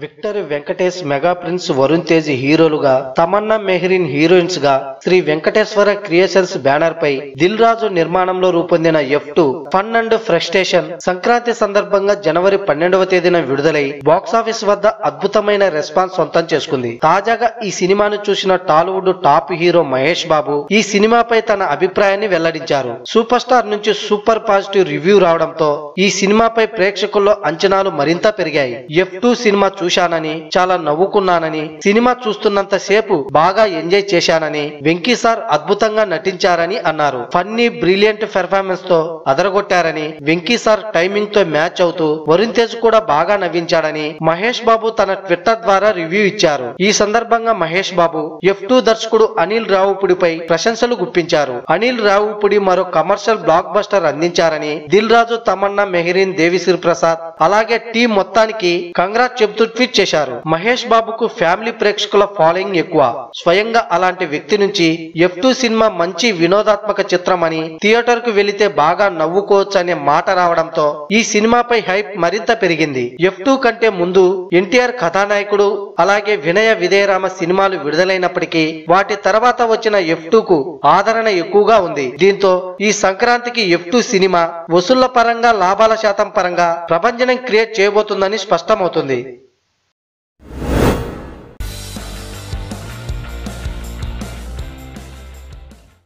Victor Venkatesh, mega prince, Varun Tej హీరోలుగా, Tamannaah Mehreen heroines గా Sri Venkateswara creations banner పై దిల్ రాజు నిర్మాణంలో రూపొందిన F2 fun and frustration Sankranti సందర్భంగా జనవరి 12వ తేదీన విడుదలై బాక్సాఫీస్ వద్ద అద్భుతమైన రెస్పాన్స్ సొంతం చేసుకుంది. తాజాగా ఈ సినిమాను చూసిన Tollywood top hero Mahesh Babu ఈ సినిమాపై తన అభిప్రాయాన్ని వెల్లడించారు. సూపర్ స్టార్ నుంచి సూపర్ పాజిటివ్ రివ్యూ రావడంతో ఈ సినిమాపై ప్రేక్షకుల్లో అంచనాలు మరింత పెరిగాయి. F2 సినిమా చూశానని, చాలా నవ్వుకున్నానని, సినిమా చూస్తున్నంత సేపు బాగా ఎంజాయ్ చేశానని, వెంకీ సార్ అద్భుతంగా నటించారని అన్నారు. ఫన్నీ బ్రిలియంట్ పెర్ఫార్మెన్స్ తో అదరగొట్టారని, వెంకీ సార్ టైమింగ్ తో మ్యాచ్ అవుతూ వరుణ్ తేజ్ కూడా బాగా నవ్వించాడని మహేష్ బాబు తన ట్విట్టర్ ద్వారా రివ్యూ ఇచ్చారు. ఈ సందర్భంగా మహేష్ బాబు F2 దర్శకుడు అనిల్ రావుపుడిపై ప్రశంసలు గుప్పించారు. అనిల్ రావుపుడి మరో commercial block buster అందించారని, Dil Raju, Tamannaah Mehreen, Devi Sri Prasad అలాగే టీం మొత్తానికి కంగ్రాట్ చెబుతూ ట్వీట్ చేశారు. మహేష్ బాబుకు ఫ్యామిలీ ప్రేక్షకుల ఫాలోయింగ్ ఎక్కువ. స్వయంగా అలాంటి వ్యక్తి నుంచి F2 సినిమా మంచి వినోదాత్మక చిత్రం అని, థియేటర్ కు వెళితే బాగా నవ్వుకోవచ్చు అనే మాట రావడంతో ఈ సినిమాపై హైప్ మరింత పెరిగింది. F2 కంటే ముందు ఎన్టీఆర్ కథానాయకుడు అలాగే వినయ విధేయరామ సినిమాలు విడుదలైనప్పటికీ వాటి తర్వాత వచ్చిన F2 కు ఆదరణ ఎక్కువగా ఉంది. దీంతో ఈ సంక్రాంతికి F2 సినిమా వసూళ్ల పరంగా, లాభాల శాతం పరంగా ప్రభంజనం క్రియేట్ చేయబోతుందని స్పష్టమవుతుంది.